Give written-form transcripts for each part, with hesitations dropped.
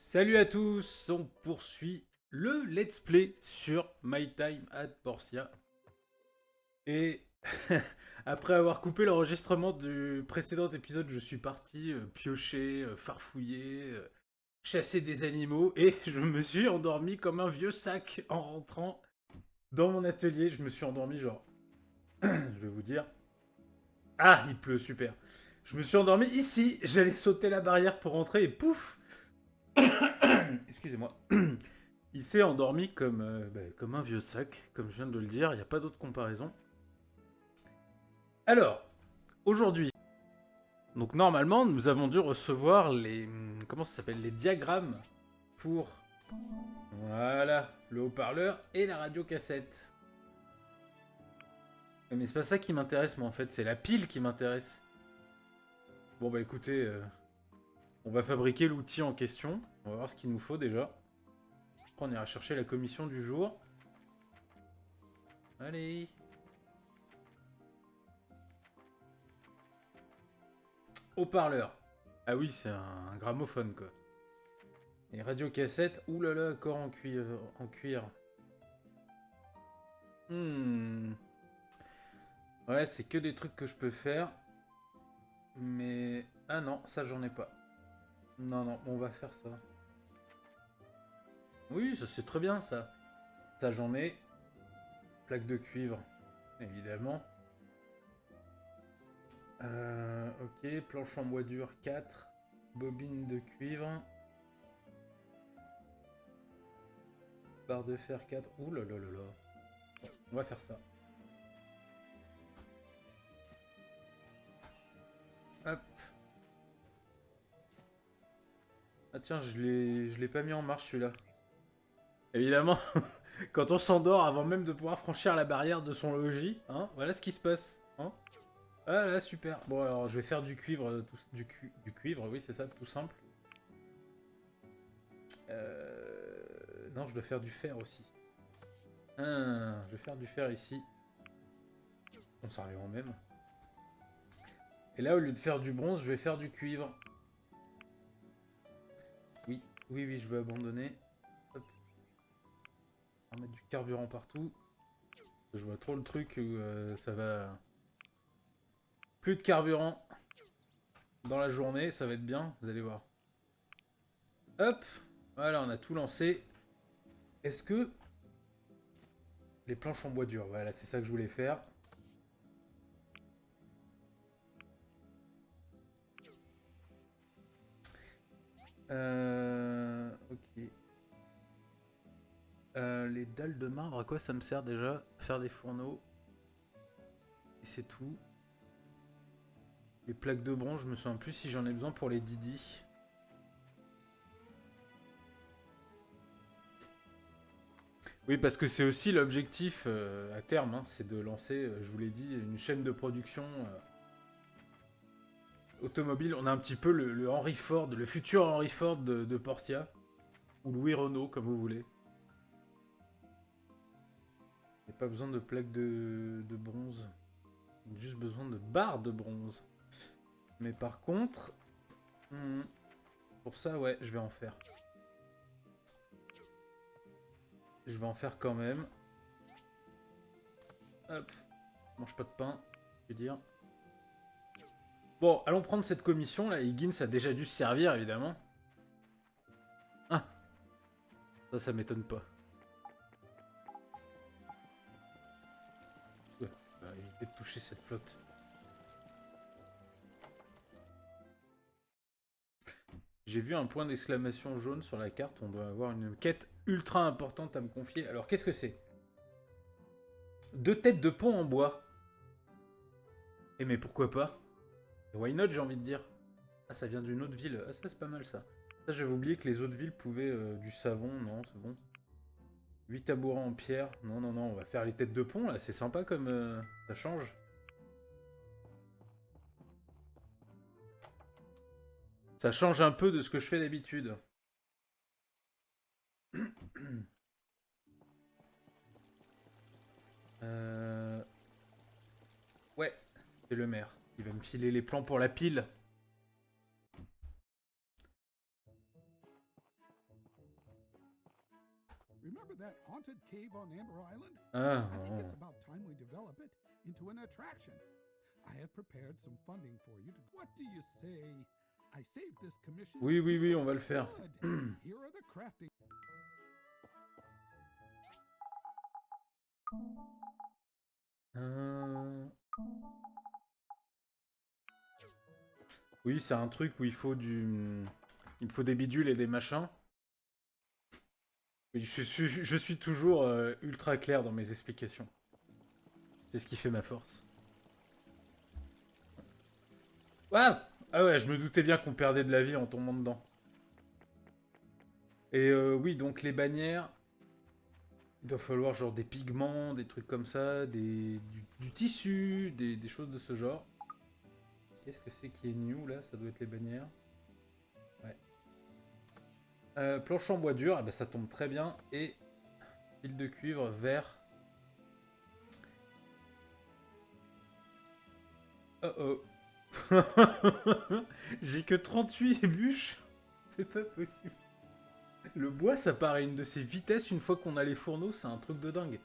Salut à tous, on poursuit le let's play sur My Time at Portia. Et après avoir coupé l'enregistrement du précédent épisode, je suis parti piocher, farfouiller, chasser des animaux et je me suis endormi comme un vieux sac en rentrant dans mon atelier. Je me suis endormi genre, je vais vous dire. Ah, il pleut, super. Je me suis endormi ici, j'allais sauter la barrière pour rentrer et pouf. Excusez-moi. Il s'est endormi comme un vieux sac, comme je viens de le dire, il n'y a pas d'autre comparaison. Alors, aujourd'hui, donc normalement, nous avons dû recevoir les... Comment ça s'appelle? Les diagrammes pour... Voilà, le haut-parleur et la radiocassette. Mais c'est pas ça qui m'intéresse, moi, en fait, c'est la pile qui m'intéresse. Bon, bah écoutez, on va fabriquer l'outil en question. On va voir ce qu'il nous faut déjà. Après, on ira chercher la commission du jour. Allez. Haut-parleur. Ah oui, c'est un gramophone, quoi. Et radiocassette, oulala, corps en cuir. En cuir. Hmm. Ouais, c'est que des trucs que je peux faire. Mais... Ah non, ça j'en ai pas. Non, non, on va faire ça. Oui, ça c'est très bien ça. Ça j'en ai. Plaque de cuivre, évidemment. Ok, planche en bois dur 4. Bobine de cuivre. Barre de fer 4. Ouh là là là là. Bon, on va faire ça. Hop. Ah tiens, je l'ai pas mis en marche celui-là. Évidemment, quand on s'endort avant même de pouvoir franchir la barrière de son logis, hein, voilà ce qui se passe. Hein. Ah là, super. Bon, alors je vais faire du cuivre, du cuivre, oui, c'est ça, tout simple. Non, je dois faire du fer aussi. Je vais faire du fer ici. On s'en arrive en même. Et là, au lieu de faire du bronze, je vais faire du cuivre. Oui, oui, oui, je veux abandonner. Hop. On va mettre du carburant partout. Je vois trop le truc où ça va... Plus de carburant dans la journée, ça va être bien, vous allez voir. Hop, voilà, on a tout lancé. Est-ce que les planches en bois dur, voilà, c'est ça que je voulais faire. Ok. Les dalles de marbre, à quoi ça me sert déjà? Faire des fourneaux. Et c'est tout. Les plaques de bronze, je me souviens plus si j'en ai besoin pour les Didi. Oui, parce que c'est aussi l'objectif à terme, hein, c'est de lancer, je vous l'ai dit, une chaîne de production automobile. On a un petit peu le Henry Ford, le futur Henry Ford de Portia. Ou Louis Renault, comme vous voulez. Il n'y a pas besoin de plaques de bronze. Juste besoin de barres de bronze. Mais par contre, pour ça, ouais, je vais en faire. Je vais en faire quand même. Hop. Mange pas de pain, je veux dire. Bon, allons prendre cette commission là. Higgins a déjà dû se servir, évidemment. Ah, ça m'étonne pas. Éviter de toucher cette flotte. J'ai vu un point d'exclamation jaune sur la carte. On doit avoir une quête ultra importante à me confier. Alors, qu'est-ce que c'est? 2 têtes de pont en bois. Eh mais pourquoi pas? Why not, j'ai envie de dire. Ah, ça vient d'une autre ville. Ah, ça, c'est pas mal, ça. Ça, j'avais oublié que les autres villes pouvaient du savon. Non, c'est bon. 8 tabourets en pierre. Non, non, non, on va faire les têtes de pont, là. C'est sympa comme... ça change. Ça change un peu de ce que je fais d'habitude. Ouais, c'est le maire. Il va me filer les plans pour la pile. Remember that haunted cave on Amber Island? Ah, I think it's about time we develop it into an attraction. I have prepared some funding for you. What do you say? I saved this commission. oui, oui, oui, on va le faire. Good. Here are the crafting. Oui, c'est un truc où il faut il me faut des bidules et des machins. Je suis toujours ultra clair dans mes explications. C'est ce qui fait ma force. Ah, ah ouais, je me doutais bien qu'on perdait de la vie en tombant dedans. Et oui, donc les bannières, il doit falloir genre des pigments, des trucs comme ça, du tissu, des choses de ce genre. Qu'est-ce que c'est qui est new là? Ça doit être les bannières. Ouais. Planche en bois dur, ah bah, ça tombe très bien. Et fil de cuivre vert. Oh oh. J'ai que 38 bûches. C'est pas possible. Le bois, ça paraît une de ses vitesses une fois qu'on a les fourneaux, c'est un truc de dingue.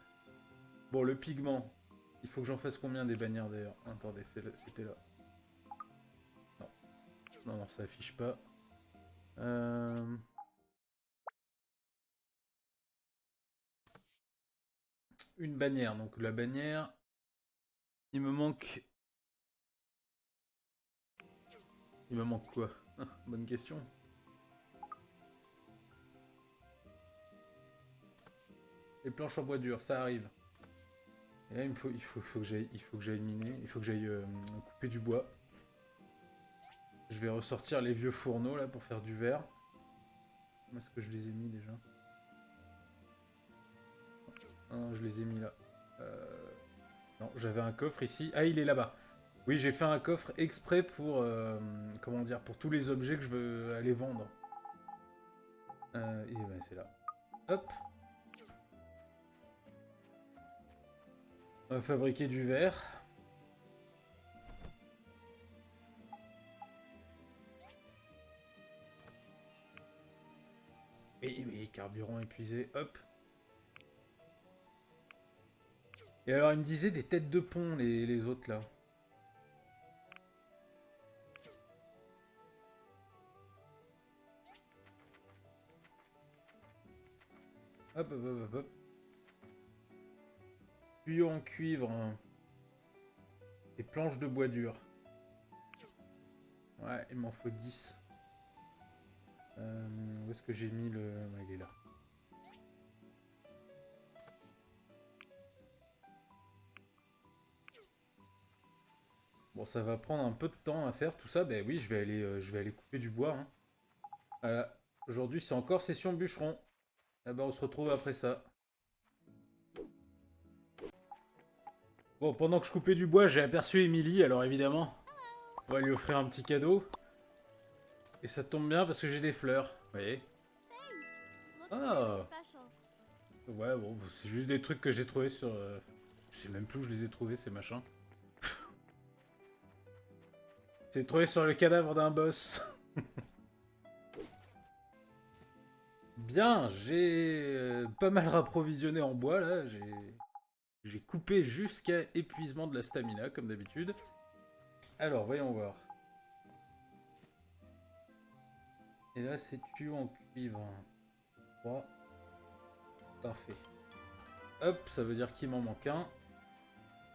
Bon, le pigment. Il faut que j'en fasse combien des bannières d'ailleurs? Attendez, c'était là. Non. Non, non, ça affiche pas. Une bannière. Donc la bannière, il me manque... Il me manque quoi? Bonne question. Les planches en bois dur, ça arrive. Et là, il faut que j'aille miner, il faut que j'aille couper du bois. Je vais ressortir les vieux fourneaux là pour faire du verre. Où est-ce que je les ai mis déjà? Non, je les ai mis là. Non, j'avais un coffre ici. Ah, il est là-bas. Oui, j'ai fait un coffre exprès pour, comment dire, pour tous les objets que je veux aller vendre. Et ben c'est là. Hop. On va fabriquer du verre. Et carburant épuisé, hop. Et alors, il me disait des têtes de pont, les autres là. Hop, hop, hop, hop, hop. Tuyau en cuivre. Hein. Et planches de bois dur. Ouais, il m'en faut 10. Où est-ce que j'ai mis le... Ouais, il est là. Bon, ça va prendre un peu de temps à faire tout ça. Ben oui, je vais aller couper du bois. Hein. Voilà. Aujourd'hui, c'est encore session bûcheron. Ah ben, on se retrouve après ça. Bon, pendant que je coupais du bois, j'ai aperçu Emily, alors évidemment, on va lui offrir un petit cadeau. Et ça tombe bien parce que j'ai des fleurs. Vous voyez? Ah! Ouais, bon, c'est juste des trucs que j'ai trouvés sur... Je sais même plus où je les ai trouvés, ces machins. J'ai trouvé sur le cadavre d'un boss. Bien, j'ai pas mal rapprovisionné en bois, là. J'ai coupé jusqu'à épuisement de la stamina, comme d'habitude. Alors, voyons voir. Et là, c'est tuyau en cuivre. 3. Parfait. Hop, ça veut dire qu'il m'en manque un.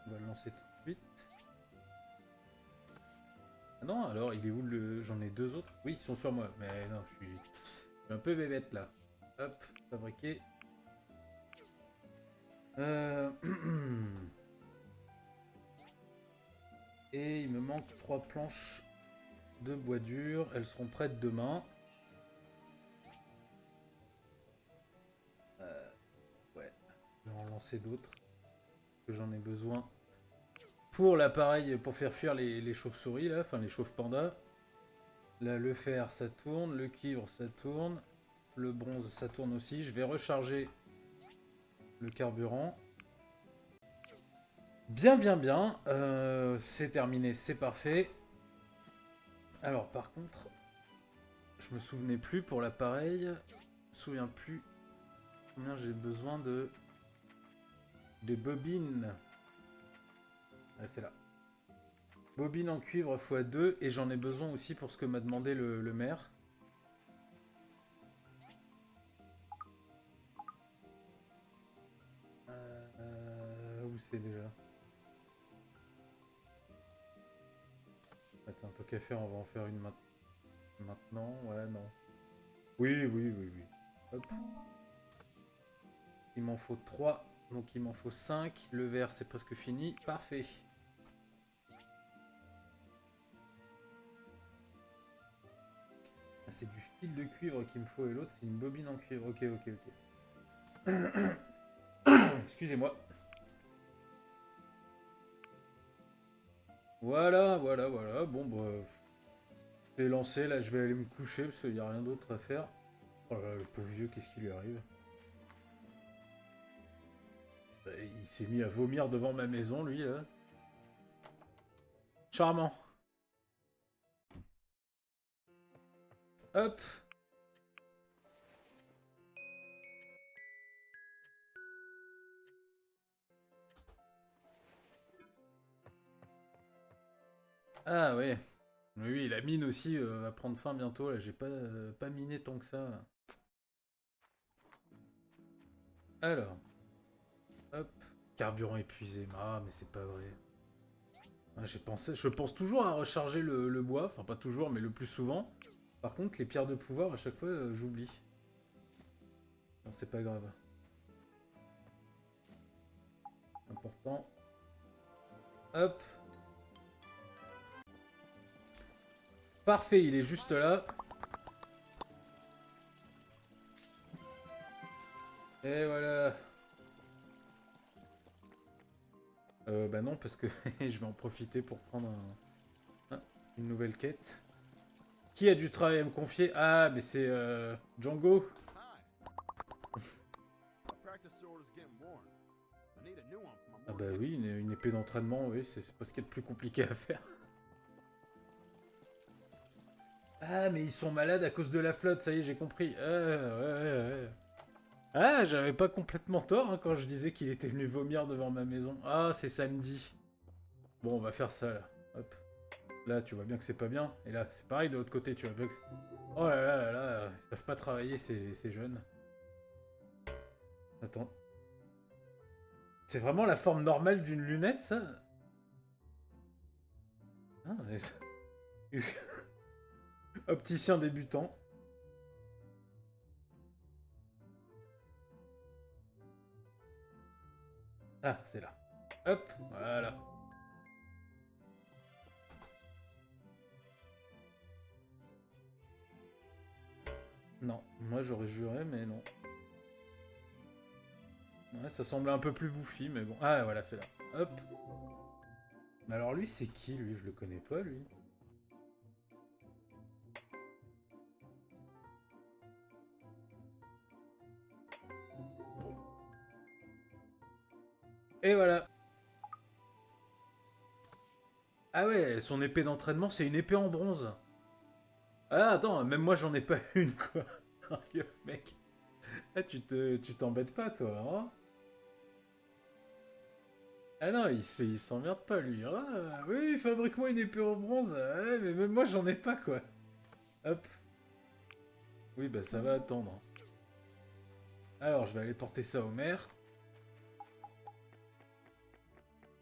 On va le lancer tout de suite. Ah non, alors, il est où le... J'en ai deux autres. Oui, ils sont sur moi. Mais non, je suis un peu bébête, là. Hop, fabriquer. Et il me manque 3 planches de bois dur. Elles seront prêtes demain. Ouais, je vais en lancer d'autres. Que j'en ai besoin. Pour l'appareil, pour faire fuir les chauves-souris, là. Enfin, les chauves-pandas. Là, le fer, ça tourne. Le cuivre, ça tourne. Le bronze, ça tourne aussi. Je vais recharger le carburant. Bien, bien, bien. C'est terminé, c'est parfait. Alors, par contre, je me souvenais plus pour l'appareil. Je me souviens plus. Combien j'ai besoin de bobines? Ah, c'est là. Bobine en cuivre x2 et j'en ai besoin aussi pour ce que m'a demandé le maire. Où c'est déjà? Attends, tant qu'à faire, on va en faire une maintenant. Ouais, non. Oui. Hop. Il m'en faut 3, donc il m'en faut 5. Le vert, c'est presque fini. Parfait. Ah, c'est du fil de cuivre qu'il me faut et l'autre, c'est une bobine en cuivre. Ok. Excusez-moi. Voilà. Bon, bah, c'est lancé. Là, je vais aller me coucher parce qu'il n'y a rien d'autre à faire. Oh là là, le pauvre vieux, qu'est-ce qui lui arrive? Bah, il s'est mis à vomir devant ma maison, lui, là. Charmant. Hop. Ah ouais. Oui, la mine aussi va prendre fin bientôt. Là, j'ai pas miné tant que ça. Alors, hop. Carburant épuisé. Ah, mais c'est pas vrai. Ah, je pense toujours à recharger le bois. Enfin, pas toujours, mais le plus souvent. Par contre, les pierres de pouvoir, à chaque fois, j'oublie. Non, c'est pas grave. Important. Hop. Parfait, il est juste là. Et voilà. Bah non, parce que je vais en profiter pour prendre une nouvelle quête. Qui a du travail à me confier? Ah, mais c'est Django. Ah bah oui, une épée d'entraînement, oui, c'est pas ce qu'il y a de plus compliqué à faire. Ah, mais ils sont malades à cause de la flotte, ça y est, j'ai compris. Ouais. Ah, j'avais pas complètement tort quand je disais qu'il était venu vomir devant ma maison. Ah, c'est samedi. Bon, on va faire ça, là. Hop. Là, tu vois bien que c'est pas bien. Et là, c'est pareil de l'autre côté, tu vois bien que... Oh là, ils savent pas travailler, ces jeunes. Attends. C'est vraiment la forme normale d'une lunette, ça? Ah, mais... Opticien débutant. Ah, c'est là. Hop, voilà. Non, moi j'aurais juré, mais non. Ouais, ça semble un peu plus bouffi, mais bon. Ah, voilà, c'est là. Hop. Mais alors lui, c'est qui, lui? Je le connais pas, lui. Et voilà. Ah ouais, son épée d'entraînement, c'est une épée en bronze. Ah, attends, même moi, j'en ai pas une, quoi. Sérieux, mec. Ah, tu t'embêtes pas, toi, hein? Ah non, il s'emmerde pas, lui. Ah, oui, fabrique-moi une épée en bronze. Ouais, mais même moi, j'en ai pas, quoi. Hop. Oui, bah ça va attendre. Alors, je vais aller porter ça au maire.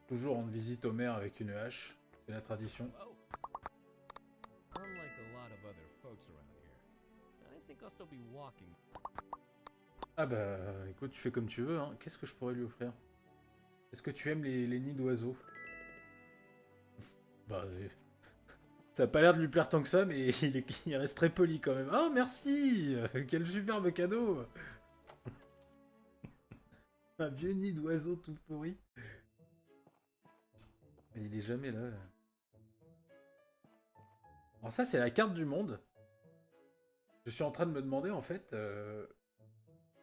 Toujours rendre visite au maire avec une hache. C'est la tradition. Ah bah, écoute, tu fais comme tu veux, hein. Qu'est-ce que je pourrais lui offrir? Est-ce que tu aimes les nids d'oiseaux? Bah, ça a pas l'air de lui plaire tant que ça, mais il reste très poli quand même. Oh, merci! Quel superbe cadeau! Un vieux nid d'oiseau tout pourri. Mais il est jamais là. Alors ça, c'est la carte du monde. Je suis en train de me demander, en fait,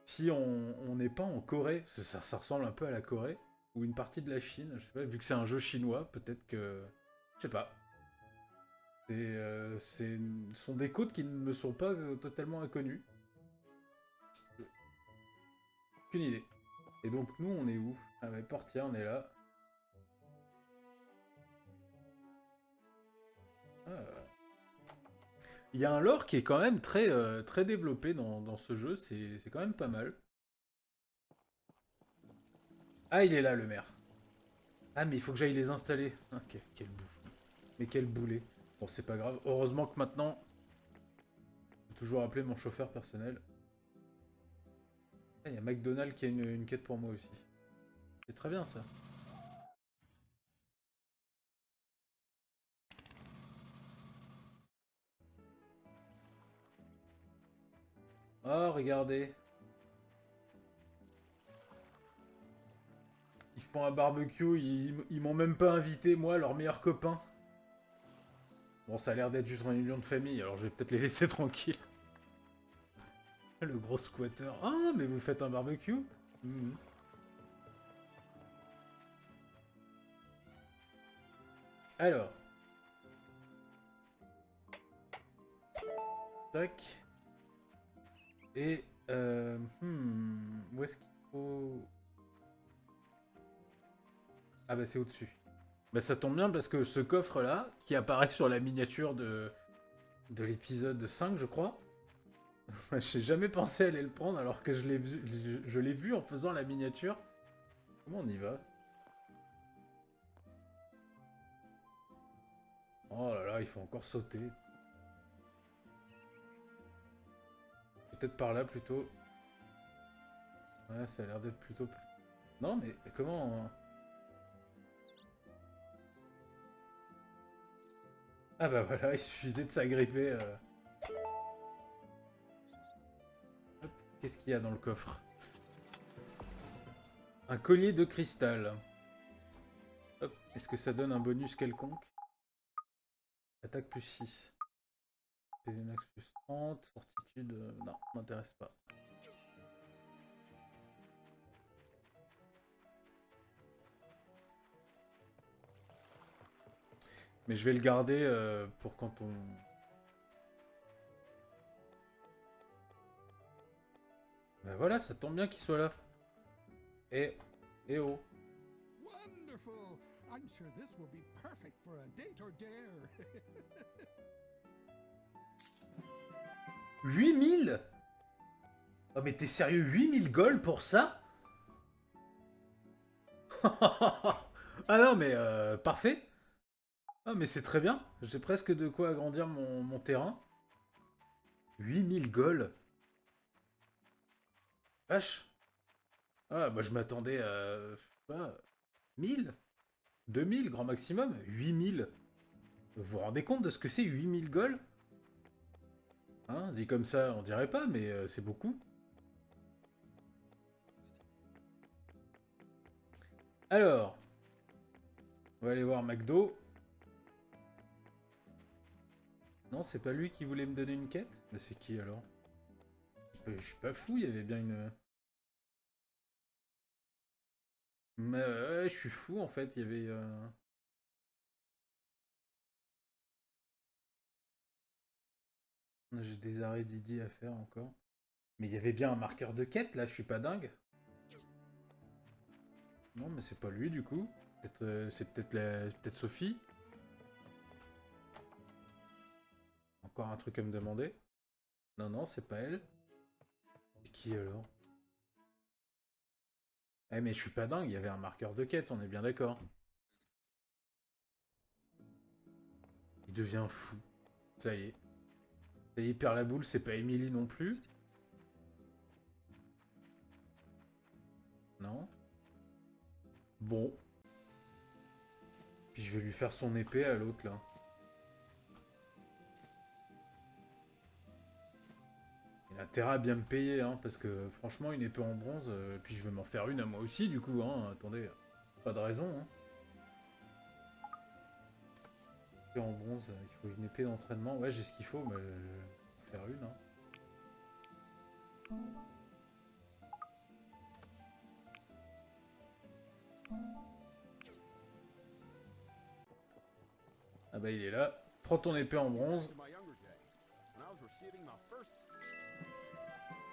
si on n'est pas en Corée, parce que ça ressemble un peu à la Corée, ou une partie de la Chine, je sais pas, vu que c'est un jeu chinois, peut-être que... Je sais pas. Ce sont des codes qui ne me sont pas totalement inconnus. Aucune idée. Et donc nous on est où? Ah ouais, Portia, on est là. Ah. Il y a un lore qui est quand même très développé dans ce jeu, c'est quand même pas mal. Ah, il est là, le maire. Ah, mais il faut que j'aille les installer. Ok, quel bouffon. Mais quel boulet. Bon, c'est pas grave. Heureusement que maintenant, je peux toujours appeler mon chauffeur personnel. Ah, il y a McDonald's qui a une quête pour moi aussi. C'est très bien, ça. Oh, regardez. Ils font un barbecue, ils m'ont même pas invité, moi, leur meilleur copain. Bon, ça a l'air d'être juste une réunion de famille, alors je vais peut-être les laisser tranquilles. Le gros squatter. Ah, mais vous faites un barbecue? Mhm. Alors. Tac. Et... où est-ce qu'il faut... Ah bah c'est au-dessus. Bah ça tombe bien parce que ce coffre-là, qui apparaît sur la miniature de l'épisode 5, je crois, j'ai jamais pensé aller le prendre alors que je l'ai vu en faisant la miniature. Comment on y va? Oh là là, il faut encore sauter. Peut-être par là plutôt. Ouais, ça a l'air d'être plutôt... Non mais comment... Ah bah voilà, il suffisait de s'agripper. Hop, qu'est-ce qu'il y a dans le coffre? Un collier de cristal. Hop, est-ce que ça donne un bonus quelconque? Attaque plus 6. PV max plus 30. Fortitude, non, m'intéresse pas. Mais je vais le garder pour quand on... Ben voilà, ça tombe bien qu'il soit là. Et oh. Wonderful! I'm sure this will be perfect for a date or dare. 8000. Oh mais t'es sérieux, 8000 gold pour ça? Ah non mais parfait. Ah mais c'est très bien. J'ai presque de quoi agrandir mon terrain. 8000 gold. Vache. Ah bah je m'attendais à... je sais pas, 1000, 2000 grand maximum. 8000. Vous vous rendez compte de ce que c'est 8000 gold? Hein, dit comme ça, on dirait pas, mais c'est beaucoup. Alors, on va aller voir McDo. Non, c'est pas lui qui voulait me donner une quête? Mais c'est qui alors? Je suis pas fou, il y avait bien une... Mais ouais, je suis fou en fait, il y avait... J'ai des arrêts Didi à faire encore. Mais il y avait bien un marqueur de quête là, je suis pas dingue. Non, mais c'est pas lui du coup. C'est peut-être Sophie. Encore un truc à me demander. Non, non, c'est pas elle. Et qui alors? Eh mais je suis pas dingue, il y avait un marqueur de quête, on est bien d'accord. Il devient fou. Ça y est. Ça y est, il perd la boule, c'est pas Emily non plus. Non. Bon. Puis je vais lui faire son épée à l'autre là. Il a intérêt à bien me payer, hein, parce que franchement, une épée en bronze, puis je vais m'en faire une à moi aussi, du coup, hein. Attendez, pas de raison, hein. Épée en bronze, il faut une épée d'entraînement. Ouais, j'ai ce qu'il faut, mais je vais en faire une, hein. Ah bah, il est là. Prends ton épée en bronze.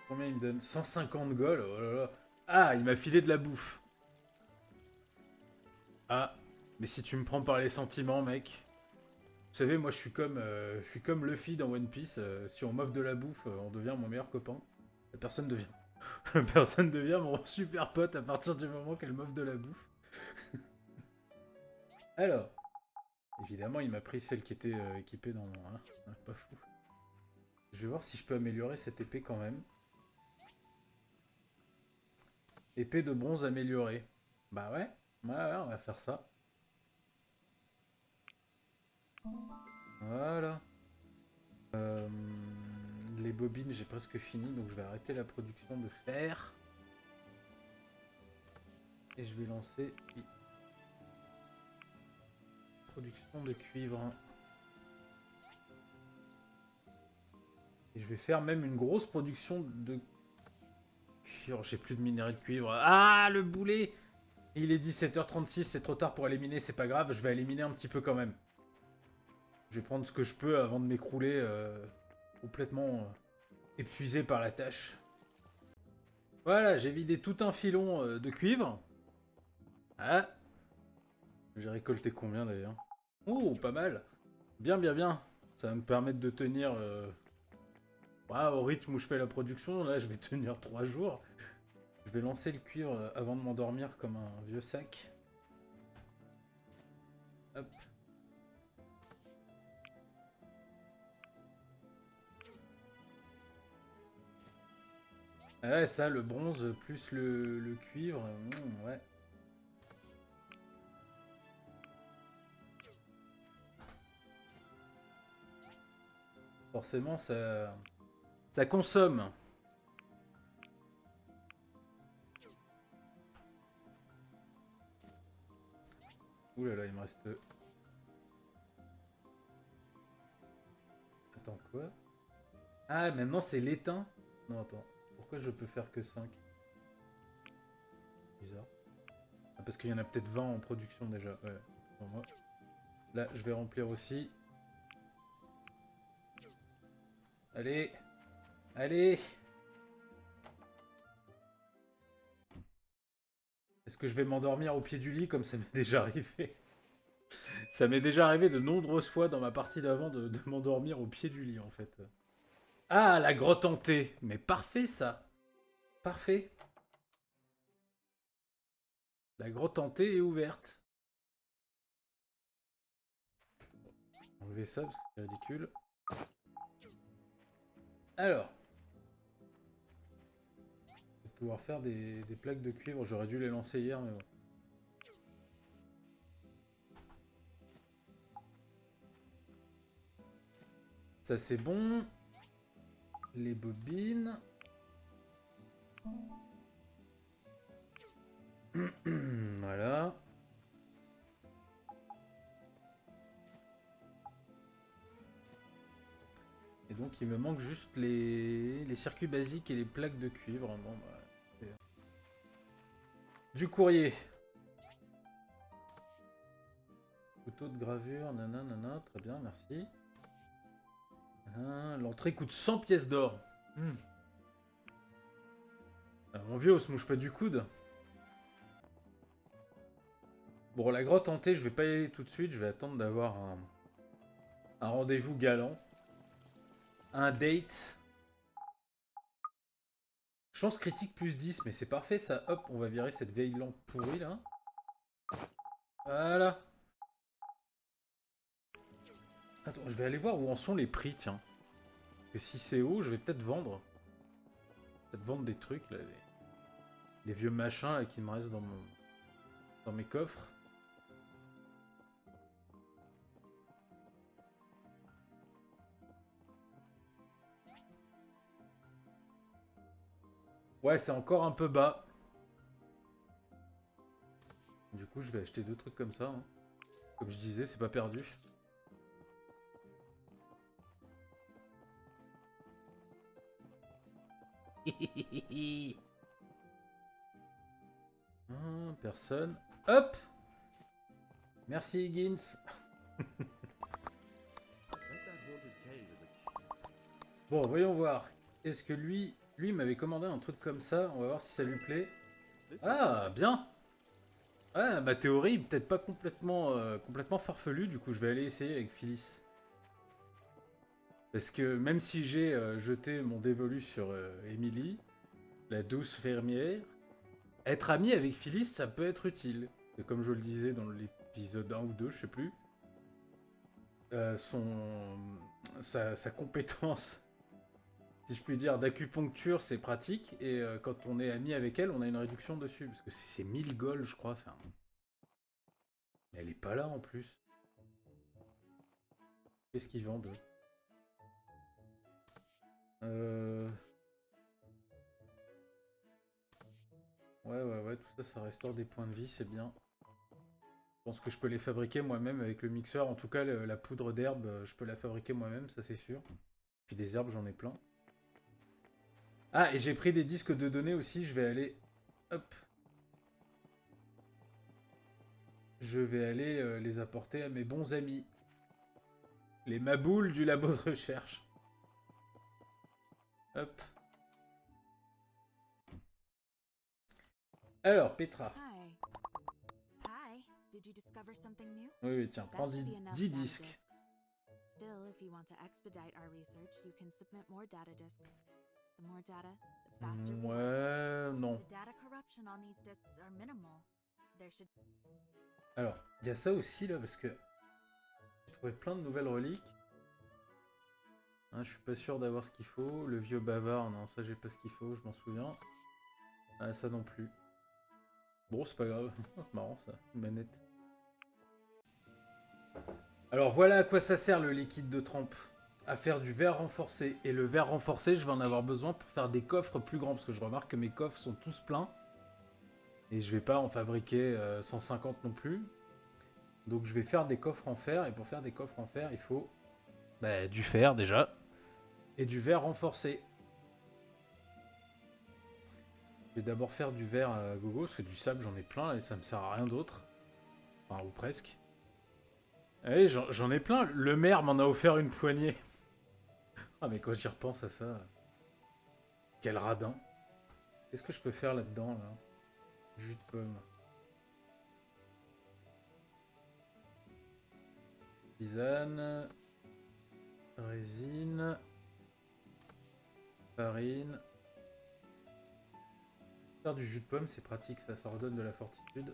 Combien il me donne? 150 gold, oh là là. Ah, il m'a filé de la bouffe. Ah, mais si tu me prends par les sentiments, mec. Vous savez, moi, je suis comme Luffy dans One Piece. Si on m'offre de la bouffe, on devient mon meilleur copain. Personne devient... Personne devient mon super pote à partir du moment qu'elle m'offre de la bouffe. Alors, évidemment, il m'a pris celle qui était équipée dans mon... Hein, pas fou. Je vais voir si je peux améliorer cette épée quand même. Épée de bronze améliorée. Bah ouais, ouais, on va faire ça. Voilà. Les bobines, j'ai presque fini, donc je vais arrêter la production de fer. Et je vais lancer production de cuivre. Et je vais faire même une grosse production de cuivre. J'ai plus de minerai de cuivre. Ah, le boulet! Il est 17h36, c'est trop tard pour éliminer, c'est pas grave, je vais éliminer un petit peu quand même. Je vais prendre ce que je peux avant de m'écrouler complètement épuisé par la tâche. Voilà, j'ai vidé tout un filon de cuivre. Ah, j'ai récolté combien d'ailleurs? Oh, pas mal. Bien, bien, bien. Ça va me permettre de tenir... au rythme où je fais la production, là je vais tenir 3 jours. Je vais lancer le cuivre avant de m'endormir comme un vieux sac. Hop. Ouais, ça, le bronze plus le cuivre, ouais. Forcément, ça consomme. Ouh là là, il me reste... Attends, quoi? Ah, maintenant c'est l'étain? Non, attends. Pourquoi je peux faire que 5? Bizarre. Ah, parce qu'il y en a peut-être 20 en production déjà. Ouais. Pour moi. Là, je vais remplir aussi. Allez! Allez! Est-ce que je vais m'endormir au pied du lit comme ça m'est déjà arrivé? Ça m'est déjà arrivé de nombreuses fois dans ma partie d'avant de m'endormir au pied du lit en fait. Ah, la grotte hantée! Mais parfait ça! Parfait! La grotte hantée est ouverte. Enlever ça parce que c'est ridicule. Alors. Je vais pouvoir faire des plaques de cuivre. J'aurais dû les lancer hier, mais bon. Ça c'est bon. Les bobines. Voilà. Et donc il me manque juste les circuits basiques et les plaques de cuivre. Bon, bah, du courrier. Couteau de gravure, nanana, très bien, merci. L'entrée coûte 100 pièces d'or. Ah, mon vieux, on se mouche pas du coude. Bon, la grotte hantée, je vais pas y aller tout de suite. Je vais attendre d'avoir un rendez-vous galant. Un date. Chance critique plus 10, mais c'est parfait ça. Hop, on va virer cette vieille lampe pourrie là. Voilà. Attends, je vais aller voir où en sont les prix, tiens. Parce que si c'est haut, je vais peut-être vendre. Peut-être vendre des trucs là. Des vieux machins là, qui me restent dans mes coffres. Ouais, c'est encore un peu bas. Du coup, je vais acheter 2 trucs comme ça. Hein. Comme je disais, c'est pas perdu. Personne. Hop! Merci Higgins. Bon, voyons voir. Est-ce que lui m'avait commandé un truc comme ça? On va voir si ça lui plaît. Ah, bien. Ah, ma théorie est peut-être pas complètement farfelue, du coup je vais aller essayer avec Phyllis. Parce que même si j'ai jeté mon dévolu sur Emily, la douce fermière, être ami avec Phyllis, ça peut être utile. Et comme je le disais dans l'épisode 1 ou 2, je sais plus, sa compétence, si je puis dire, d'acupuncture, c'est pratique. Et quand on est ami avec elle, on a une réduction dessus. Parce que c'est 1000 gold, je crois. Mais elle est pas là en plus. Qu'est-ce qu'ils vendent eux? Ouais, tout ça, ça restaure des points de vie, c'est bien. Je pense que je peux les fabriquer moi-même avec le mixeur. En tout cas, la poudre d'herbe, je peux la fabriquer moi-même, ça c'est sûr. Puis des herbes, j'en ai plein. Ah, et j'ai pris des disques de données aussi, je vais aller... Hop. Je vais aller les apporter à mes bons amis. Les maboules du labo de recherche. Hop. Alors, Petra. Hi. Hi. Did you discover something new? Oui, tiens, prends That should 10, be enough 10 data disques. disks. Still, if you want to expedite our research, you can submit more data disks. The more data, the faster we work. Ouais, non. The data corruption on these disks are minimal. There should... Alors, il y a ça aussi là, parce que j'ai trouvé plein de nouvelles reliques. Hein, je suis pas sûr d'avoir ce qu'il faut. Le vieux bavard, non, ça j'ai pas ce qu'il faut, je m'en souviens. Ah, ça non plus. Bon, c'est pas grave. C'est marrant ça, une manette. Alors voilà à quoi ça sert le liquide de trempe. À faire du verre renforcé. Et le verre renforcé, je vais en avoir besoin pour faire des coffres plus grands. Parce que je remarque que mes coffres sont tous pleins. Et je vais pas en fabriquer 150 non plus. Donc je vais faire des coffres en fer. Et pour faire des coffres en fer, il faut du fer déjà. Et du verre renforcé. Je vais d'abord faire du verre à gogo. Parce que du sable, j'en ai plein. Et ça me sert à rien d'autre. Enfin, ou presque. Allez, j'en ai plein. Le maire m'en a offert une poignée. Ah, mais quand j'y repense à ça... Quel radin. Qu'est-ce que je peux faire là-dedans, là? Jus de pomme. Tisane. Résine. Farine. Faire du jus de pomme, c'est pratique, ça redonne de la fortitude.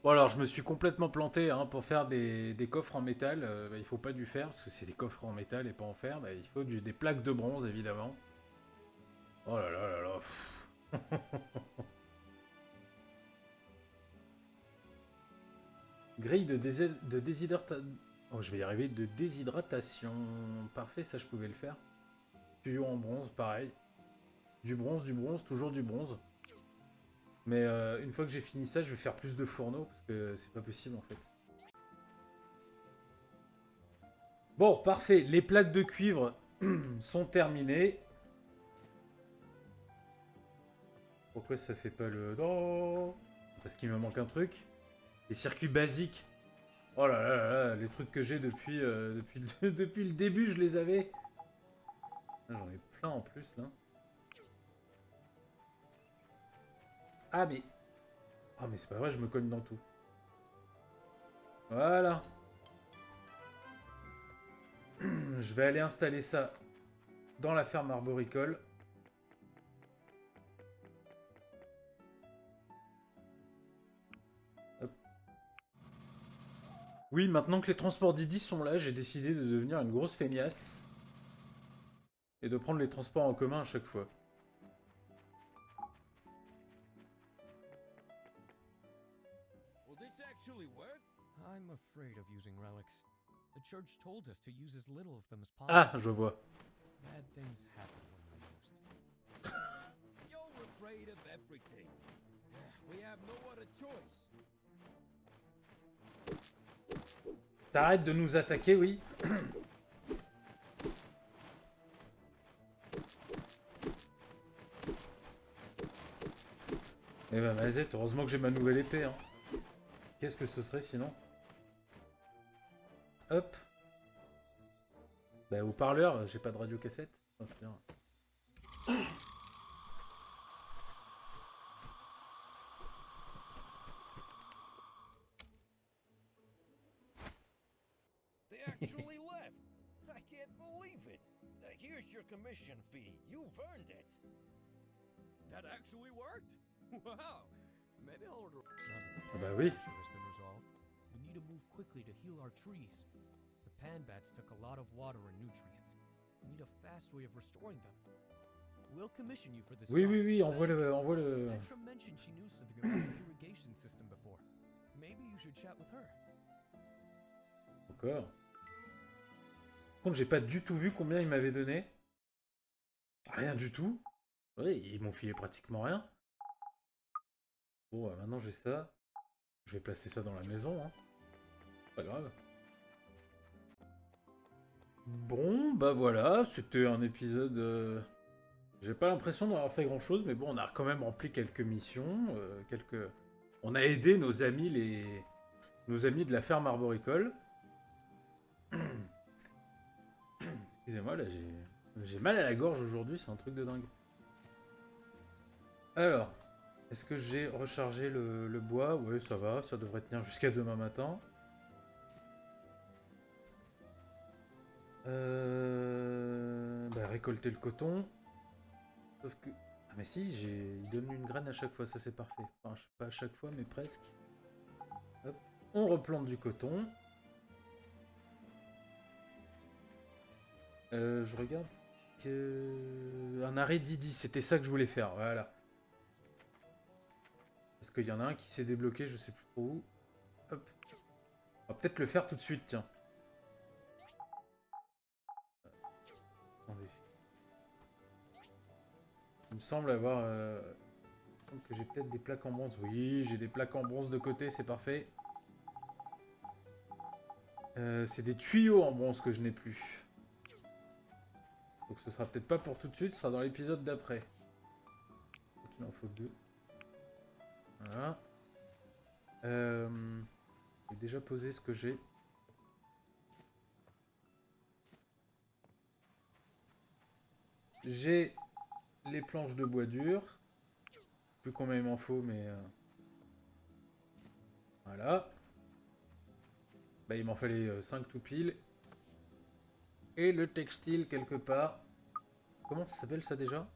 Bon alors, je me suis complètement planté hein, pour faire des coffres en métal. Il faut pas du fer, parce que c'est des coffres en métal et pas en fer. Il faut des plaques de bronze, évidemment. Oh là là là là. Grille de déshydratation. Oh, je vais y arriver, de déshydratation. Parfait, ça je pouvais le faire. Tuyau en bronze, pareil. Du bronze, toujours du bronze. Mais une fois que j'ai fini ça, je vais faire plus de fourneaux, parce que c'est pas possible en fait. Bon, parfait. Les plaques de cuivre sont terminées. Pourquoi ça fait pas le... Non, parce qu'il me manque un truc. Les circuits basiques. Oh là là là là, les trucs que j'ai depuis le début, je les avais. J'en ai plein en plus, là. Ah, mais... Ah, mais c'est pas vrai, je me cogne dans tout. Voilà. Je vais aller installer ça dans la ferme arboricole. Hop. Oui, maintenant que les transports Didi sont là, j'ai décidé de devenir une grosse feignasse. Et de prendre les transports en commun à chaque fois. Will this actually work? I'm afraid of using relics. The church told us to use as little of them as possible. Ah, je vois. Bad things happen when they're used. You're afraid of everything. We have no other choice. T'arrêtes de nous attaquer, oui. Eh ben, vas-y, heureusement que j'ai ma nouvelle épée. Hein. Qu'est-ce que ce serait sinon? Hop. Bah, au parleur, j'ai pas de radio cassette. believe it. Here's your commission fee. You've earned it. That actually worked? Wow. Maybe I'll order. Ah bah oui. Issue has been resolved. We need to move quickly to heal our trees. The pan bats took a lot of water and nutrients. We need a fast way of restoring them. We'll commission you for this. Oui, job. oui, oui, envoie Thanks. le... Petra mentioned she knew something about the irrigation system before. Maybe you should chat with her. Encore. Par contre, j'ai pas du tout vu combien ils m'avaient donné. Rien du tout. Oui, ils m'ont filé pratiquement rien. Bon, maintenant j'ai ça. Je vais placer ça dans la maison, hein. Pas grave. Bon, bah voilà, c'était un épisode... J'ai pas l'impression d'avoir fait grand chose, mais bon, on a quand même rempli quelques missions, On a aidé nos amis de la ferme arboricole. Excusez-moi, là, j'ai mal à la gorge aujourd'hui, c'est un truc de dingue. Alors, est-ce que j'ai rechargé le bois? Oui, ça va, ça devrait tenir jusqu'à demain matin. Bah, récolter le coton. Sauf que... Ah mais si, il donne une graine à chaque fois, ça c'est parfait. Enfin, je sais pas à chaque fois, mais presque. Hop. On replante du coton. Je regarde que... Un arrêt Didi, c'était ça que je voulais faire, voilà. Parce qu'il y en a un qui s'est débloqué, je sais plus trop où. Hop. On va peut-être le faire tout de suite, tiens. Attendez. Il me semble avoir... que j'ai peut-être des plaques en bronze. Oui, j'ai des plaques en bronze de côté, c'est parfait. C'est des tuyaux en bronze que je n'ai plus. Donc ce sera peut-être pas pour tout de suite, ce sera dans l'épisode d'après. Donc il en faut 2. Voilà. J'ai déjà posé ce que j'ai. J'ai les planches de bois dur. Je sais plus combien il m'en faut, mais... Voilà. Bah, il m'en fallait 5 tout pile. Et le textile quelque part. Comment ça s'appelle ça déjà?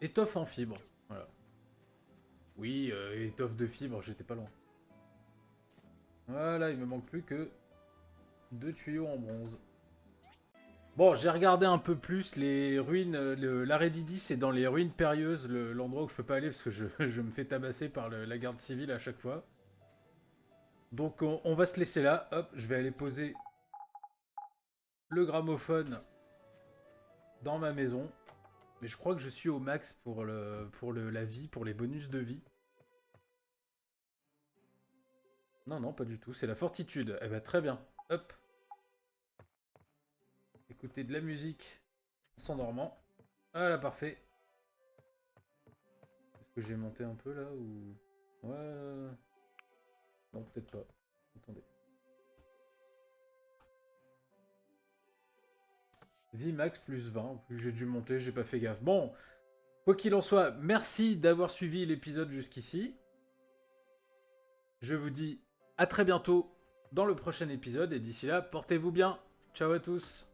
Étoffe en fibre. Voilà. Oui, étoffe de fibre, j'étais pas loin. Voilà, il me manque plus que 2 tuyaux en bronze. Bon, j'ai regardé un peu plus les ruines. L'arrêt Didi, c'est dans les ruines périlleuses, l'endroit où je peux pas aller parce que je me fais tabasser par la garde civile à chaque fois. Donc on va se laisser là. Hop, je vais aller poser le gramophone dans ma maison. Mais je crois que je suis au max pour la vie, pour les bonus de vie. Non, non, pas du tout. C'est la fortitude. Eh ben, très bien. Hop. Écouter de la musique en s'endormant. Voilà, parfait. Est-ce que j'ai monté un peu là ou... Ouais... Non, peut-être pas. Attendez. Vie max plus 20. Plus j'ai dû monter, j'ai pas fait gaffe. Bon, quoi qu'il en soit, merci d'avoir suivi l'épisode jusqu'ici. Je vous dis à très bientôt dans le prochain épisode. Et d'ici là, portez-vous bien. Ciao à tous.